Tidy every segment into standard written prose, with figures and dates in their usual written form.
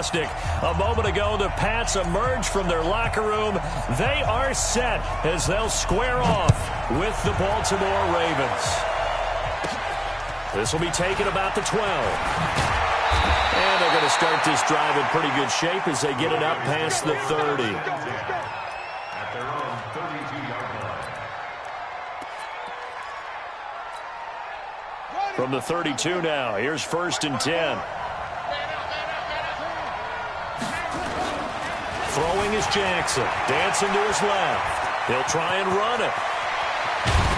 fantastic. A moment ago, the Pats emerged from their locker room. They are set as they'll square off with the Baltimore Ravens. This will be taken about the 12. And they're going to start this drive in pretty good shape as they get it up past the 30. From the 32 now, here's 1st and 10. Throwing is Jackson. Dancing to his left. He'll try and run it.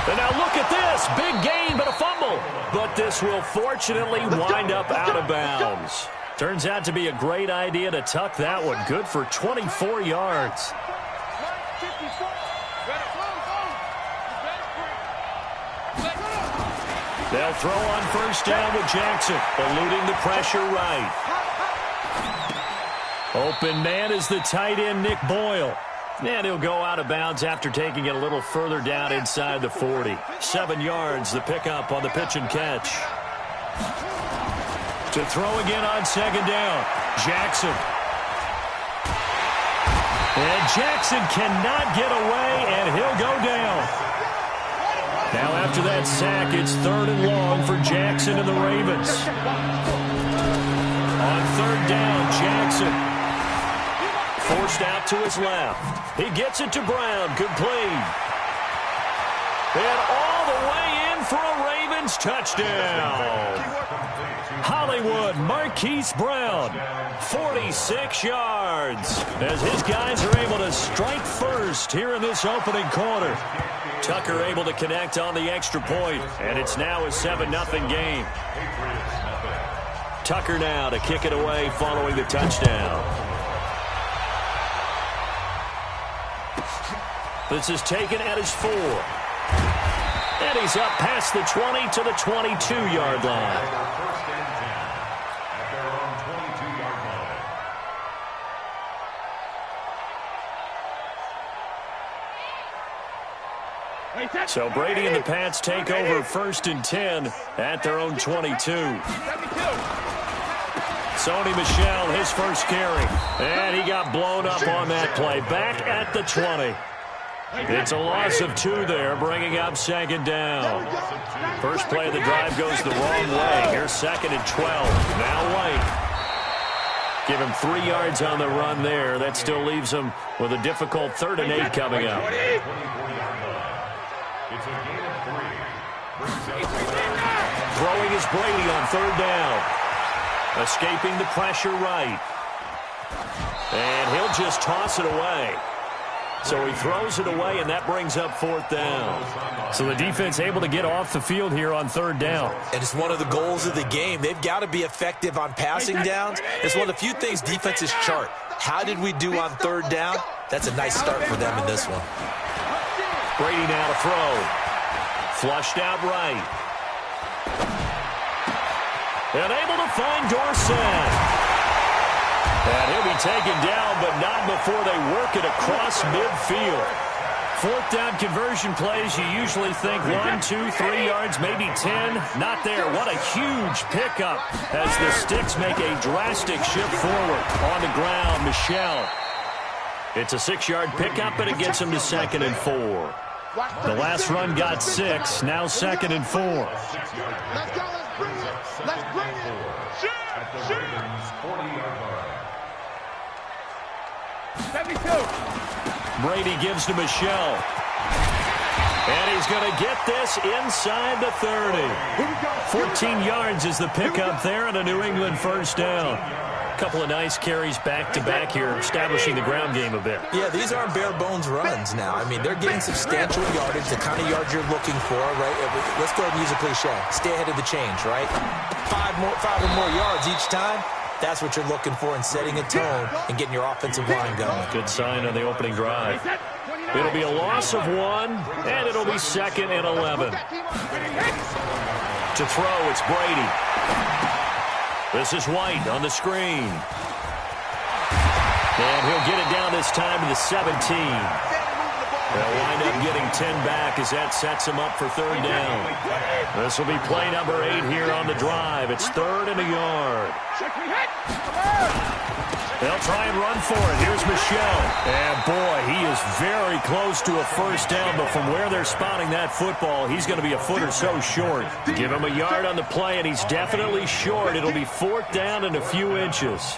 And now look at this. Big gain, but a fumble. But this will fortunately wind up out of bounds. Turns out to be a great idea to tuck that one. Good for 24 yards. They'll throw on 1st down with Jackson, eluding the pressure right. Open man is the tight end, Nick Boyle. And he'll go out of bounds after taking it a little further down inside the 40. 7 yards, the pickup on the pitch and catch. To throw again on 2nd down, Jackson. And Jackson cannot get away, and he'll go down. Now after that sack, it's 3rd and long for Jackson and the Ravens. On 3rd down, Jackson. Forced out to his left. He gets it to Brown. Complete. And all the way in for a Ravens touchdown. Hollywood Marquise Brown, 46 yards. As his guys are able to strike first here in this opening quarter. Tucker able to connect on the extra point, and it's now a 7-0 game. Tucker now to kick it away following the touchdown. This is taken at his 4. And he's up past the 20 to the 22-yard line. So Brady and the Pats take over 1st and 10 at their own 22. Sony Michel, his first carry. And he got blown up on that play. Back at the 20. It's a loss of 2 there, bringing up 2nd down. First play of the drive goes the wrong way. Here's 2nd and 12. Now White. Give him 3 yards on the run there. That still leaves him with a difficult 3rd and 8 coming up. Throwing is Brady on 3rd down. Escaping the pressure right. And he'll just toss it away. So he throws it away, and that brings up 4th down. So the defense able to get off the field here on 3rd down. And it's one of the goals of the game. They've got to be effective on passing downs. It's one of the few things defenses chart. How did we do on 3rd down? That's a nice start for them in this one. Brady now to throw. Flushed out right. And able to find Dorsett. And he'll be taken down, but not before they work it across midfield. 4th down conversion plays, you usually think 1, 2, 3 yards, maybe 10. Not there. What a huge pickup as the Sticks make a drastic shift forward. On the ground, Michel. It's a 6-yard pickup, but it gets him to 2nd and 4. The last run got 6, now 2nd and 4. Let's go, let's bring it. Let's bring it. Shoot. Brady gives to Michel. And he's going to get this inside the 30. 14 yards is the pickup there and a New England 1st down. A couple of nice carries back-to-back here, establishing the ground game a bit. Yeah, these aren't bare-bones runs now. I mean, they're getting substantial yardage, the kind of yards you're looking for, right? Let's go and use a cliche. Stay ahead of the change, right? 5 or more yards each time. That's what you're looking for in setting a tone and getting your offensive line going. Good sign on the opening drive. It'll be a loss of 1, and it'll be 2nd and 11. To throw, it's Brady. This is White on the screen. And he'll get it down this time to the 17. They'll wind up getting 10 back as that sets him up for 3rd down. This will be play number 8 here on the drive. It's 3rd and a yard. They'll try and run for it. Here's Michel. And, boy, he is very close to a first down, but from where they're spotting that football, he's going to be a foot or so short. Give him a yard on the play, and he's definitely short. It'll be 4th down and a few inches.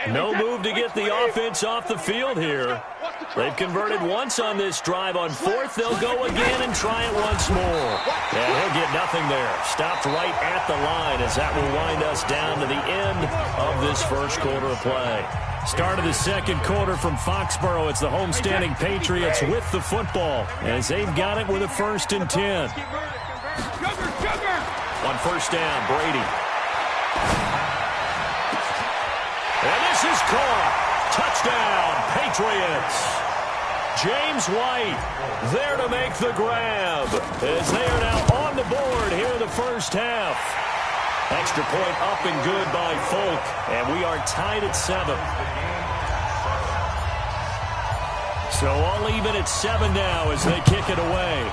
No move to get the offense off the field here. They've converted once on this drive. On 4th, they'll go again and try it once more. And he'll get nothing there. Stopped right at the line as that will wind us down to the end of this first quarter of play. Start of the second quarter from Foxborough. It's the homestanding Patriots with the football as they've got it with a 1st and 10. On first down, Brady. And this is caught. Touchdown, Patriots. James White there to make the grab as they are now on the board here in the first half. Extra point up and good by Folk, and we are tied at 7. So all even at 7 now as they kick it away.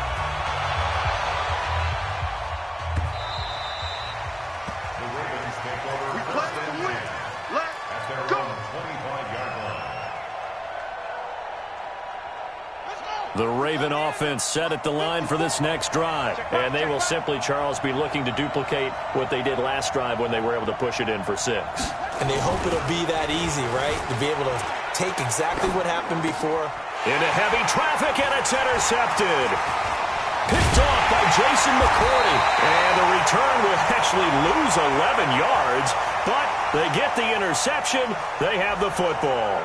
The Raven offense set at the line for this next drive. And they will simply, Charles, be looking to duplicate what they did last drive when they were able to push it in for 6. And they hope it'll be that easy, right? To be able to take exactly what happened before. Into heavy traffic, and it's intercepted. Picked off by Jason McCourty. And the return will actually lose 11 yards. But they get the interception. They have the football.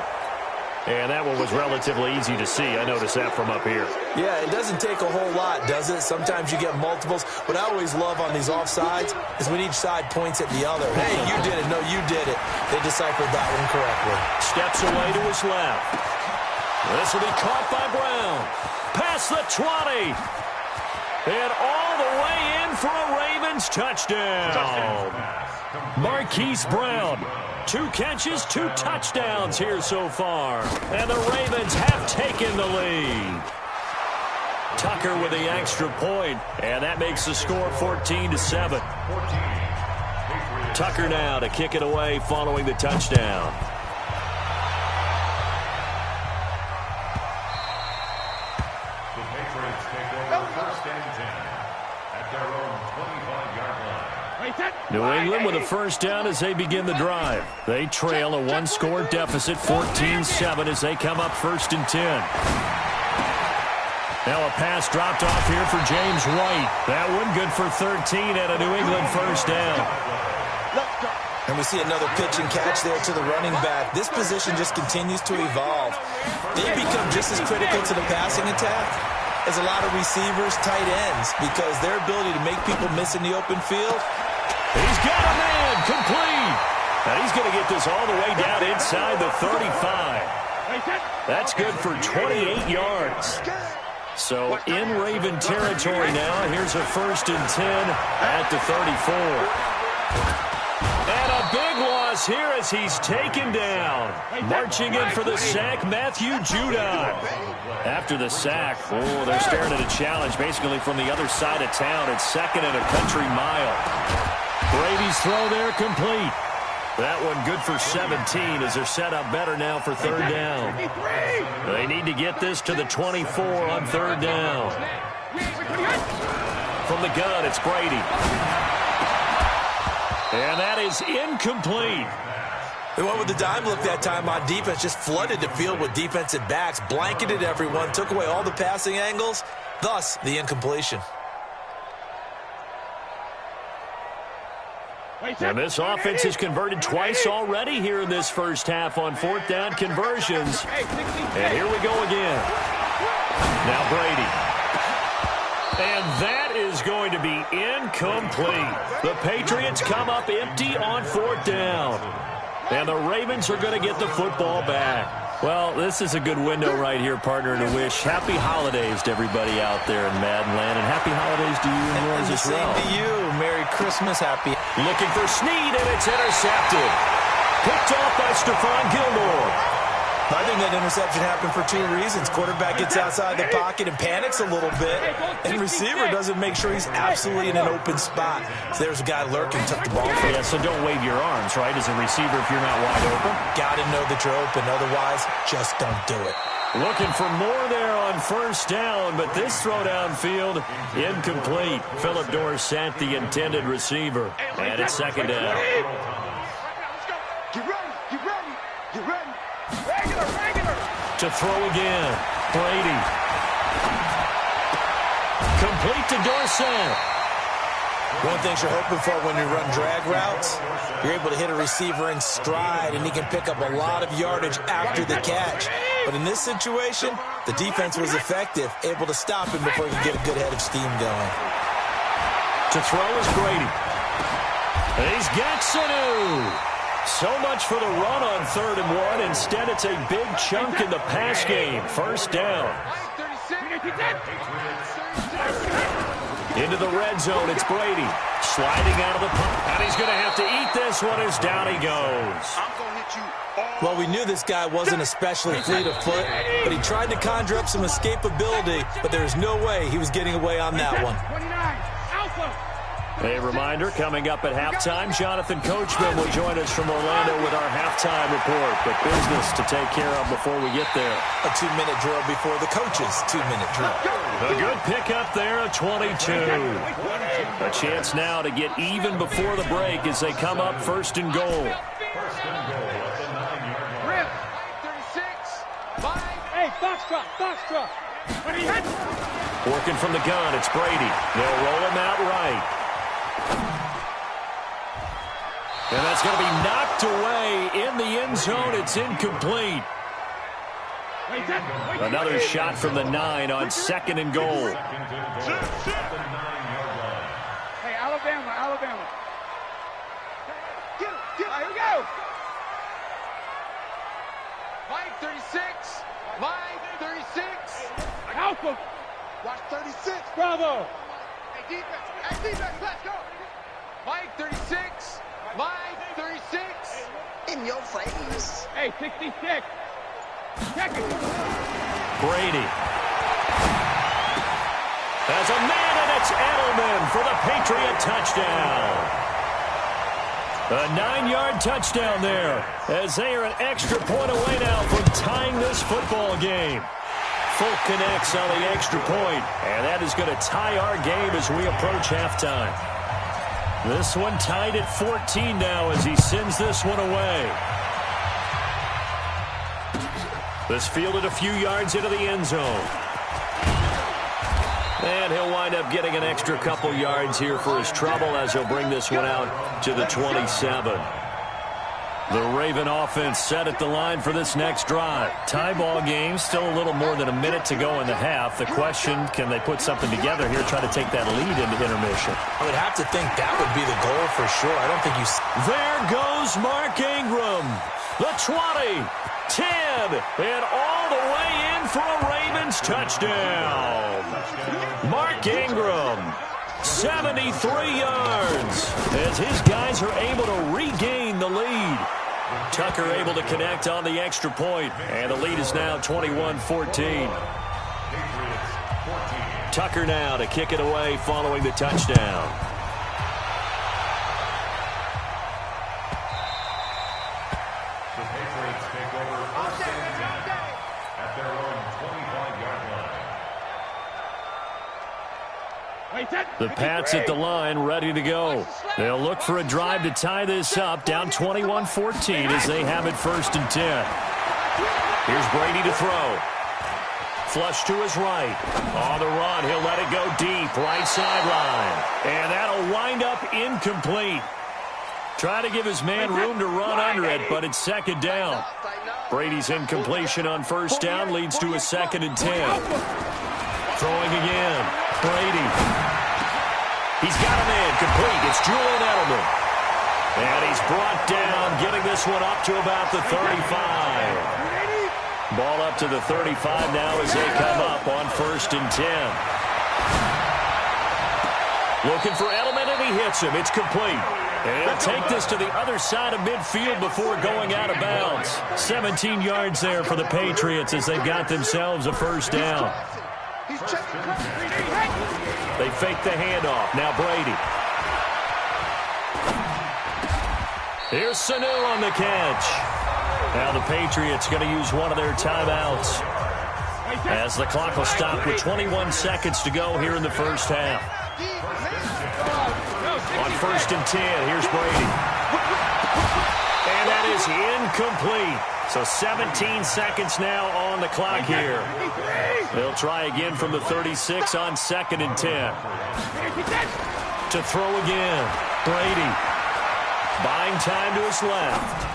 And that one was relatively easy to see. I noticed that from up here. Yeah, it doesn't take a whole lot, does it? Sometimes you get multiples. What I always love on these offsides is when each side points at the other. Hey, you did it. No, you did it. They deciphered that one correctly. Steps away to his left. This will be caught by Brown. Past the 20. And all the way in for a Ravens touchdown. Marquise Brown. 2 catches, 2 touchdowns here so far. And the Ravens have taken the lead. Tucker with the extra point, and that makes the score 14-7. Tucker now to kick it away following the touchdown. The Patriots take over 1st and 10 at their own 25-yard line. New England with a first down as they begin the drive. They trail a 1-score deficit, 14-7, as they come up 1st and 10. Now a pass dropped off here for James White. That one good for 13 and a New England first down. And we see another pitch and catch there to the running back. This position just continues to evolve. They become just as critical to the passing attack as a lot of receivers, tight ends, because their ability to make people miss in the open field. He's got a man, complete. And he's going to get this all the way down inside the 35. That's good for 28 yards. So in Raven territory now, here's a 1st and 10 at the 34. And a big loss here as he's taken down. Marching in for the sack, Matthew Judon. After the sack, they're staring at a challenge basically from the other side of town. It's 2nd and a country mile. Brady's throw there complete. That one good for 17 as they're set up better now for 3rd down. They need to get this to the 24 on 3rd down. From the gun, it's Brady. And that is incomplete. They went with the dime look that time on defense, just flooded the field with defensive backs, blanketed everyone, took away all the passing angles, thus the incompletion. And this offense has converted twice already here in this first half on 4th down conversions. And here we go again. Now Brady. And that is going to be incomplete. The Patriots come up empty on 4th down. And the Ravens are going to get the football back. Well, this is a good window right here, partner, to wish happy holidays to everybody out there in Madden Land. And happy holidays to you and yours as well. Same to you. Merry Christmas. Happy. Looking for Snead, and it's intercepted. Picked off by Stephon Gilmore. I think that interception happened for two reasons. Quarterback gets outside the pocket and panics a little bit, and receiver doesn't make sure he's absolutely in an open spot. So there's a guy lurking, took the ball from him. Yeah, so don't wave your arms, right, as a receiver if you're not wide open. Got to know that you're open. Otherwise, just don't do it. Looking for more there on first down, but this throw downfield, incomplete. Philip Dorsett, the intended receiver. And it's second down. Get ready, get ready, get ready. Regular. To throw again, Brady. Complete to Dorsett. One thing you're hoping for when you run drag routes, you're able to hit a receiver in stride, and he can pick up a lot of yardage after the catch. But in this situation, the defense was effective, able to stop him before he could get a good head of steam going. To throw is Brady. He's got Sanu. So much for the run on 3rd and 1. Instead, it's a big chunk in the pass game. First down. Into the red zone, it's Brady. Sliding out of the pocket. And he's going to have to eat this one as down he goes. Well, we knew this guy wasn't especially fleet of foot, but he tried to conjure up some escapability, but there's no way he was getting away on that one. A reminder, coming up at halftime, Jonathan Coachman will join us from Orlando with our halftime report. But business to take care of before we get there. A 2-minute drill before the coach's 2-minute drill. A good pickup there, a 22. A chance now to get even before the break as they come up 1st and goal. 1st and goal at the 9-yard line. 36. Hey, box truck. Working from the gun, it's Brady. They'll roll him out right. And that's going to be knocked away in the end zone. It's incomplete. Another shot from the 9 on 2nd and goal. Hey, Alabama. Get him. Here we go. Mike 36. Alpha. Watch 36. Bravo. Hey, defense, let's go. Mike 36. In your face. Hey, 66. Check it. Brady. There's a man, and it's Edelman for the Patriot touchdown. A 9-yard touchdown there, as they are an extra point away now from tying this football game. Folk connects on the extra point, and that is going to tie our game as we approach halftime. This one tied at 14 now as he sends this one away. This fielded a few yards into the end zone. And he'll wind up getting an extra couple yards here for his trouble as he'll bring this one out to the 27. The Raven offense set at the line for this next drive. Tie ball game, still a little more than a minute to go in the half. The question, can they put something together here, try to take that lead into intermission? I would have to think that would be the goal for sure. I don't think you... There goes Mark Ingram. The 20, 10, and all the way in for a Ravens touchdown. Mark Ingram, 73 yards, as his guys are able to regain the lead. Tucker able to connect on the extra point, and the lead is now 21-14. Tucker now to kick it away following the touchdown. The Patriots take over 1st and 10 at their own 25-yard line. The Pats at the line, ready to go. They'll look for a drive to tie this up, down 21-14 as they have it 1st and 10. Here's Brady to throw. Flush to his right. On the run, he'll let it go deep, right sideline. And that'll wind up incomplete. Try to give his man room to run under it, but it's 2nd down. Brady's incompletion on 1st down leads to a 2nd and 10. Throwing again. Brady. He's got him in. Complete. It's Julian Edelman. And he's brought down, getting this one up to about the 35. Ball up to the 35 now as they come up on 1st and 10. Looking for Edelman, and he hits him. It's complete. And he'll take this to the other side of midfield before going out of bounds. 17 yards there for the Patriots as they've got themselves a first down. They fake the handoff. Now Brady. Here's Sanu on the catch. Now the Patriots going to use one of their timeouts as the clock will stop with 21 seconds to go here in the first half. On 1st and 10, here's Brady. And that is incomplete. So 17 seconds now on the clock here. They'll try again from the 36 on 2nd and 10. To throw again. Brady. Buying time to his left.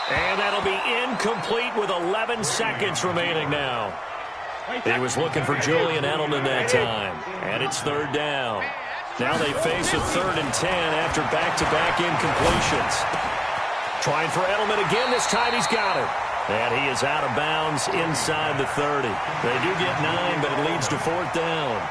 And that'll be incomplete with 11 seconds remaining now. He was looking for Julian Edelman that time. And it's 3rd down. Now they face a 3rd and 10 after back-to-back incompletions. Trying for Edelman again. This time he's got it. And he is out of bounds inside the 30. They do get 9, but it leads to 4th down.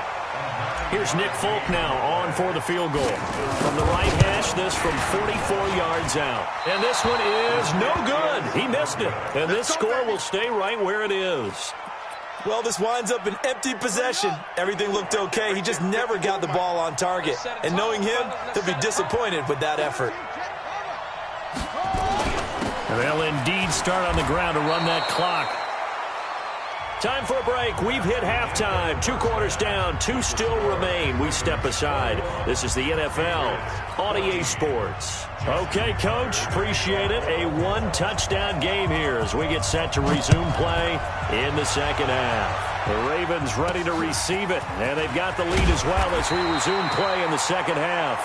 Here's Nick Folk now on for the field goal. From the right hash, this from 44 yards out. And this one is no good. He missed it. And this score will stay right where it is. Well, this winds up an empty possession. Everything looked okay. He just never got the ball on target. And knowing him, he'll be disappointed with that effort. They'll indeed start on the ground to run that clock. Time for a break. We've hit halftime. 2 quarters down. 2 still remain. We step aside. This is the NFL on EA Sports. Okay, Coach. Appreciate it. A 1-touchdown game here as we get set to resume play in the second half. The Ravens ready to receive it, and they've got the lead as well as we resume play in the second half.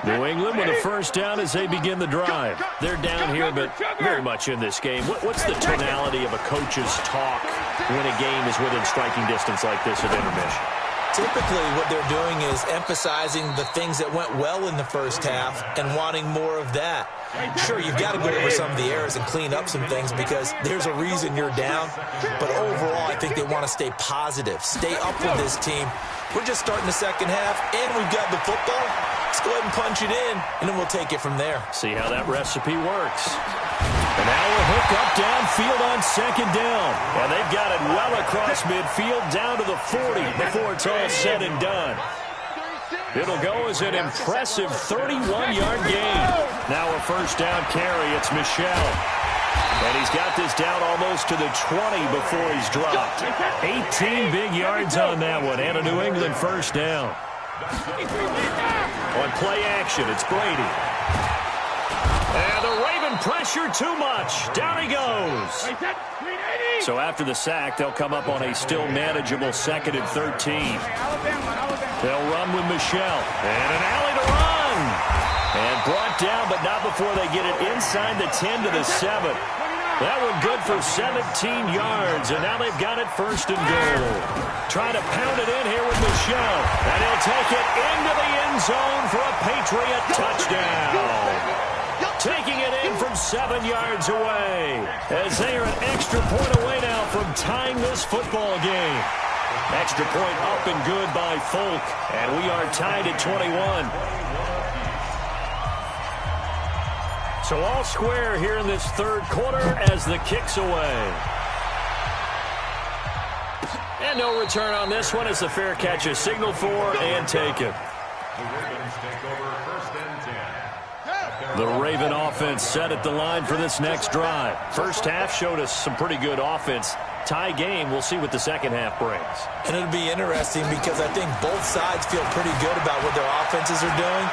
New England with a first down as they begin the drive. They're down here, but very much in this game. What's the tonality of a coach's talk when a game is within striking distance like this at intermission? Typically, what they're doing is emphasizing the things that went well in the first half and wanting more of that. Sure, you've got to go over some of the errors and clean up some things because there's a reason you're down. But overall, I think they want to stay positive, stay up with this team. We're just starting the second half, and we've got the football. Let's go ahead and punch it in, and then we'll take it from there. See how that recipe works. And now a hook up downfield on 2nd down. And they've got it well across midfield down to the 40 before it's all said and done. It'll go as an impressive 31-yard gain. Now a first down carry. It's Michel. And he's got this down almost to the 20 before he's dropped. 18 big yards on that one. And a New England first down. On play action, it's Brady. And the Raven pressure too much. Down he goes. So after the sack, they'll come up on a still manageable 2nd and 13. They'll run with Michel. And an alley to run. And brought down, but not before they get it inside the 10 to the 7. That one good for 17 yards, and now they've got it 1st and goal. Trying to pound it in here with Michel, and he'll take it into the end zone for a Patriot touchdown. Taking it in from 7 yards away, as they are an extra point away now from tying this football game. Extra point up and good by Folk, and we are tied at 21. So all square here in this 3rd quarter as the kick's away. And no return on this one as the fair catch is signaled for and taken. The Raven offense set at the line for this next drive. First half showed us some pretty good offense. Tie game, we'll see what the second half brings. And it'll be interesting because I think both sides feel pretty good about what their offenses are doing.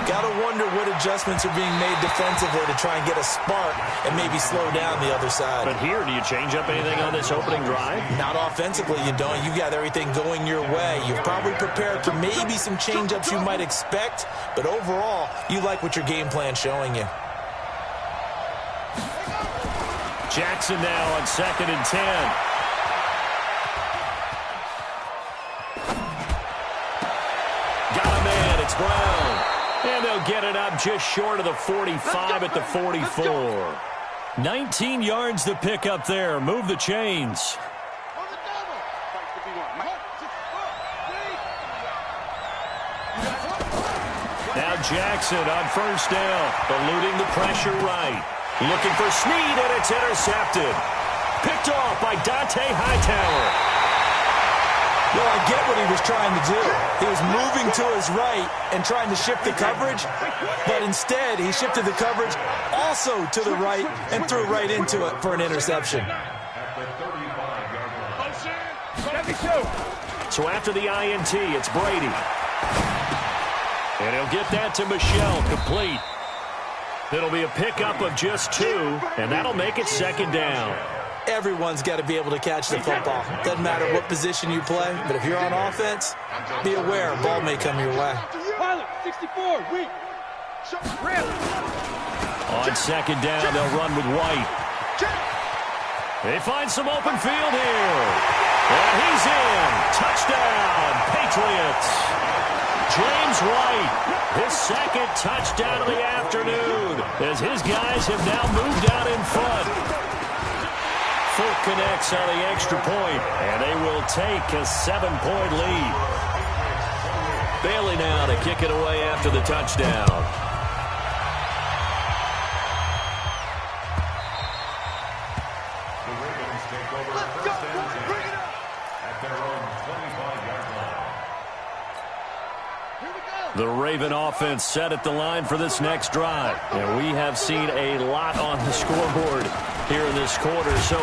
Got to wonder what adjustments are being made defensively to try and get a spark and maybe slow down the other side. But here, do you change up anything on this opening drive? Not offensively, you don't. You got everything going your way. You've probably prepared for maybe some change-ups you might expect, but overall, you like what your game plan's showing you. Jackson now on 2nd and 10. Got a man, it's Brown. And they'll get it up just short of the 45 at the 44. 19 yards to pick up there. Move the chains. Now Jackson on first down, eluding the pressure right. Looking for Snead, and it's intercepted. Picked off by Dante Hightower. Well, I get what he was trying to do. He was moving to his right and trying to shift the coverage, but instead he shifted the coverage also to the right and threw right into it for an interception. So after the INT, it's Brady. And he'll get that to Michelle, complete. It'll be a pickup of just 2, and that'll make it second down. Everyone's got to be able to catch the football. Doesn't matter what position you play, but if you're on offense, be aware a ball may come your way. Pilot, 64, weak. On second down, they'll run with White. They find some open field here. And he's in. Touchdown, Patriots. James White, his second touchdown of the afternoon, as his guys have now moved out in front. Folk connects on the extra point, and they will take a 7-point lead. Bailey now to kick it away after the touchdown. The Ravens take over first and 10 at their own 25-yard line. The Raven offense set at the line for this next drive. And we have seen a lot on the scoreboard here in this quarter. So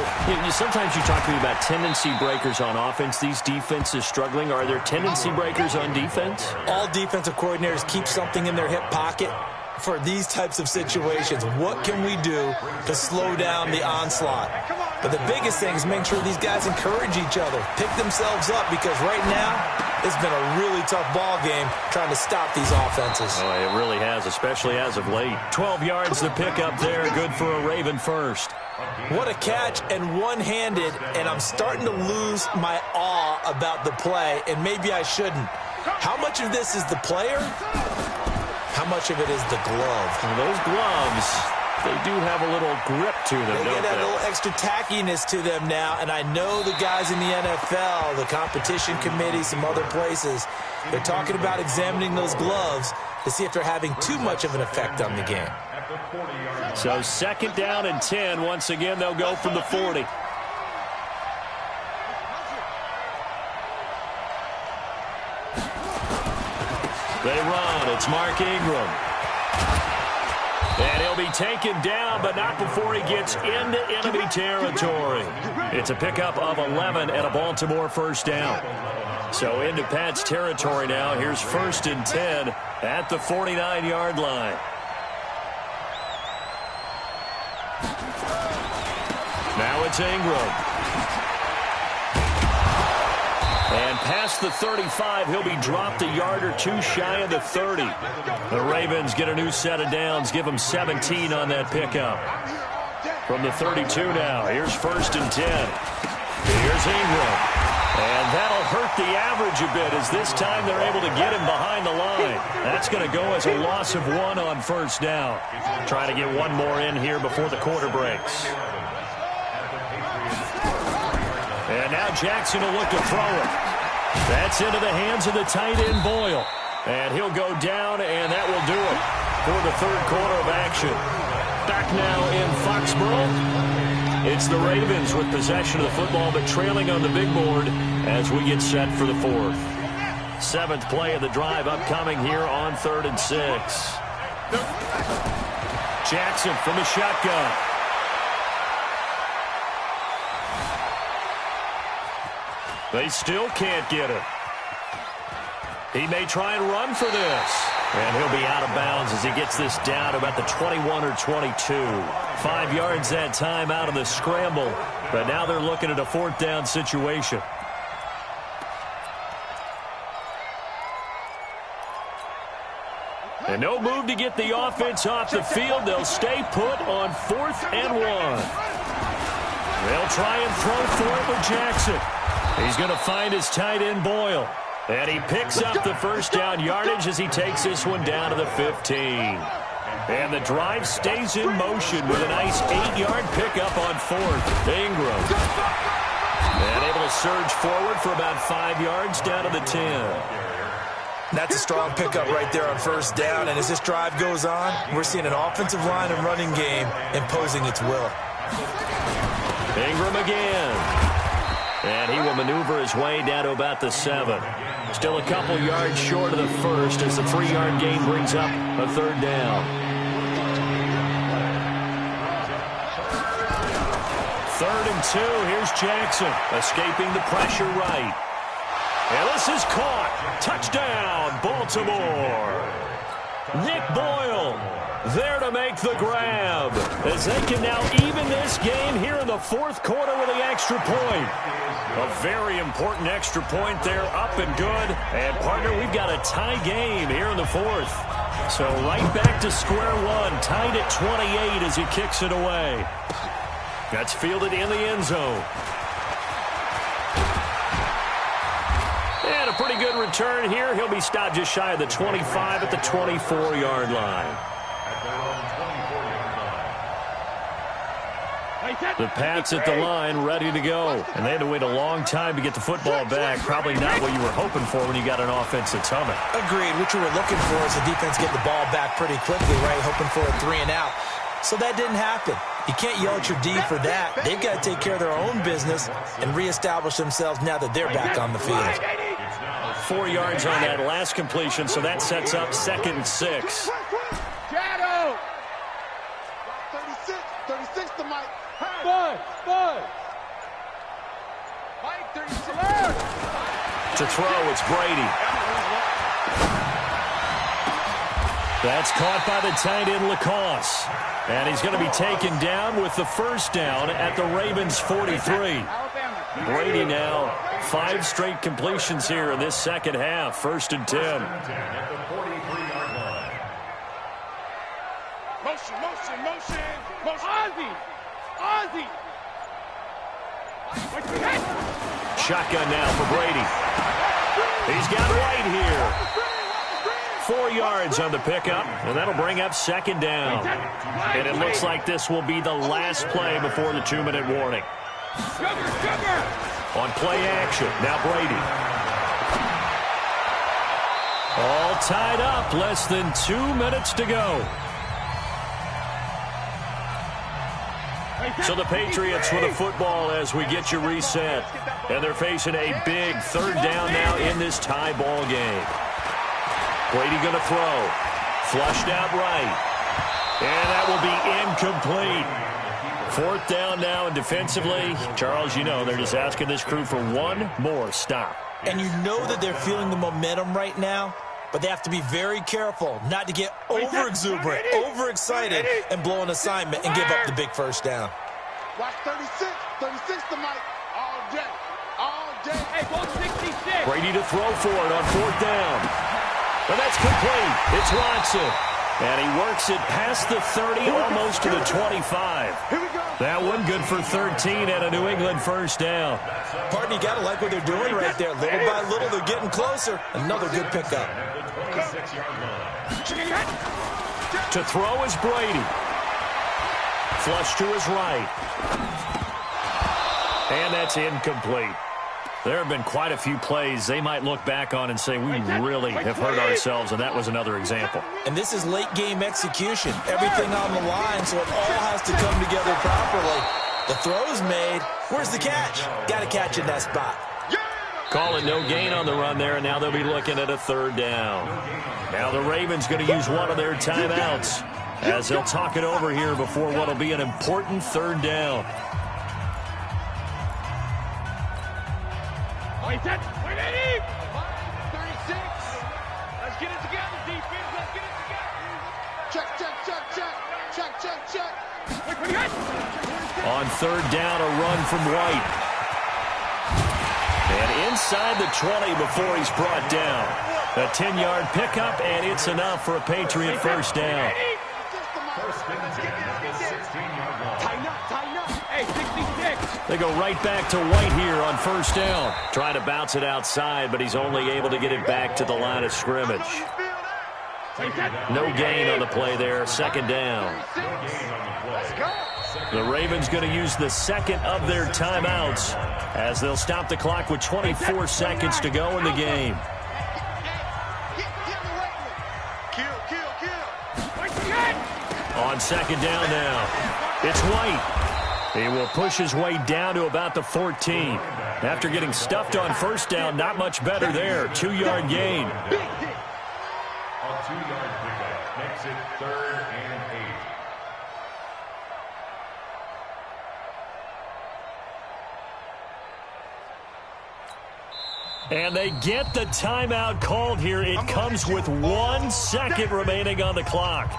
sometimes you talk to me about tendency breakers on offense. These defenses struggling. Are there tendency breakers on defense? All defensive coordinators keep something in their hip pocket for these types of situations. What can we do to slow down the onslaught? But the biggest thing is make sure these guys encourage each other, pick themselves up, because right now it's been a really tough ball game trying to stop these offenses. Oh, it really has, especially as of late. 12 yards to pick up there, good for a Raven first. What a catch, and one-handed, and I'm starting to lose my awe about the play, and maybe I shouldn't. How much of this is the player? How much of it is the glove? Well, those gloves, they do have a little grip to them, They don't get that they? little extra tackiness to them now, and I know the guys in the NFL, the competition committee, some other places, they're talking about examining those gloves to see if they're having too much of an effect on the game. So second down and 10. Once again, they'll go from the 40. They run. It's Mark Ingram. And he'll be taken down, but not before he gets into enemy territory. It's a pickup of 11 and a Baltimore first down. So into Pat's territory now. Here's first and 10 at the 49-yard line. Now it's Ingram. And past the 35, he'll be dropped a yard or two shy of the 30. The Ravens get a new set of downs, give them 17 on that pickup. From the 32 now, here's first and 10. Here's Ingram. And that'll hurt the average a bit, as this time they're able to get him behind the line. That's going to go as a loss of 1 on first down. Trying to get one more in here before the quarter breaks. And now Jackson will look to throw it. That's into the hands of the tight end Boyle. And he'll go down, and that will do it for the third quarter of action. Back now in Foxborough. It's the Ravens with possession of the football, but trailing on the big board as we get set for the fourth. 7th play of the drive upcoming here on 3rd and 6. Jackson from the shotgun. They still can't get it. He may try and run for this. And he'll be out of bounds as he gets this down to about the 21 or 22. 5 yards that time out of the scramble. But now they're looking at a 4th down situation. And no move to get the offense off the field. They'll stay put on 4th and 1. They'll try and throw for it with Jackson. He's going to find his tight end Boyle. And he picks up the first down yardage as he takes this one down to the 15. And the drive stays in motion with a nice 8-yard pickup on 4th. Ingram. And able to surge forward for about 5 yards down to the 10. That's a strong pickup right there on first down, and as this drive goes on, we're seeing an offensive line and running game imposing its will. Ingram again. And he will maneuver his way down to about the 7. Still a couple yards short of the first as the 3-yard gain brings up a third down. 3rd and 2. Here's Jackson escaping the pressure right. And this is caught. Touchdown, Baltimore. Nick Boyle there to make the grab as they can now even this game here in the 4th quarter with the extra point. A very important extra point there, up and good. And, partner, we've got a tie game here in the 4th. So right back to square one, tied at 28 as he kicks it away. That's fielded in the end zone. And a pretty good return here. He'll be stopped just shy of the 25 at the 24-yard line. The Pats at the line, ready to go. And they had to wait a long time to get the football back. Probably not what you were hoping for when you got an offense that's humming. Agreed. What you were looking for is the defense get the ball back pretty quickly, right? Hoping for a 3 and out. So that didn't happen. You can't yell at your D for that. They've got to take care of their own business and reestablish themselves now that they're back on the field. 4 yards on that last completion, so that sets up 2nd and 6. Shadow! 36 to Mike. Bud! Mike, 36. To throw, it's Brady. That's caught by the tight end, Lacoste. And he's going to be taken down with the first down at the Ravens' 43. Brady now 5 straight completions here in this second half. 1st and 10. Motion. Ozzy. Shotgun now for Brady. He's got White here. 4 yards on the pickup, and that'll bring up 2nd down. And it looks like this will be the last play before the 2-minute warning. On play action, now Brady. All tied up, less than 2 minutes to go. So the Patriots with the football as we get you reset. And they're facing a big 3rd down now in this tie ball game. Brady going to throw. Flushed out right. And that will be incomplete. 4th down now, and defensively, Charles, you know, they're just asking this crew for one more stop. And you know that they're feeling the momentum right now, but they have to be very careful not to get over-exuberant, overexcited, and blow an assignment and give up the big first down. Watch 36 to Mike. All day. Hey, go 66. Brady to throw for it on 4th down. And that's complete. It's Watson. And he works it past the 30, almost to the 25. That one good for 13 and a New England first down. Partner, you got to like what they're doing right there. Little by little, they're getting closer. Another good pickup. To throw is Brady. Flush to his right. And that's incomplete. There have been quite a few plays they might look back on and say, we really have hurt ourselves, and that was another example. And this is late-game execution. Everything on the line, so it all has to come together properly. The throw's made. Where's the catch? Got to catch in that spot. Call it no gain on the run there, and now they'll be looking at a 3rd down. Now the Ravens going to use one of their timeouts as they'll talk it over here before what will be an important 3rd down. Wait, 36. Let's get it together, defense. Let's get it together. Check. On 3rd down, a run from White. And inside the 20 before he's brought down. A 10-yard pickup, and it's enough for a Patriot first down. Tighten up. Hey, 66. They go right back to White here on 1st down. Trying to bounce it outside, but he's only able to get it back to the line of scrimmage. No gain on the play there. 2nd down. The Ravens going to use the 2nd of their timeouts as they'll stop the clock with 24 seconds to go in the game. On second down now, it's White. He will push his way down to about the 14. After getting stuffed on first down, not much better there. 2-yard gain. A 2-yard pickup makes it 3rd and 8. And they get the timeout called here. It comes with 1 second remaining on the clock.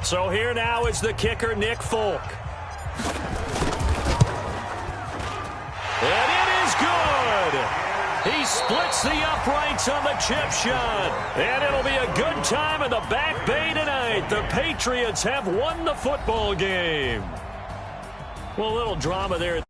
So here now is the kicker, Nick Folk. And it is good. He splits the uprights on the chip shot. And it'll be a good time in the Back Bay tonight. The Patriots have won the football game. Well, a little drama there.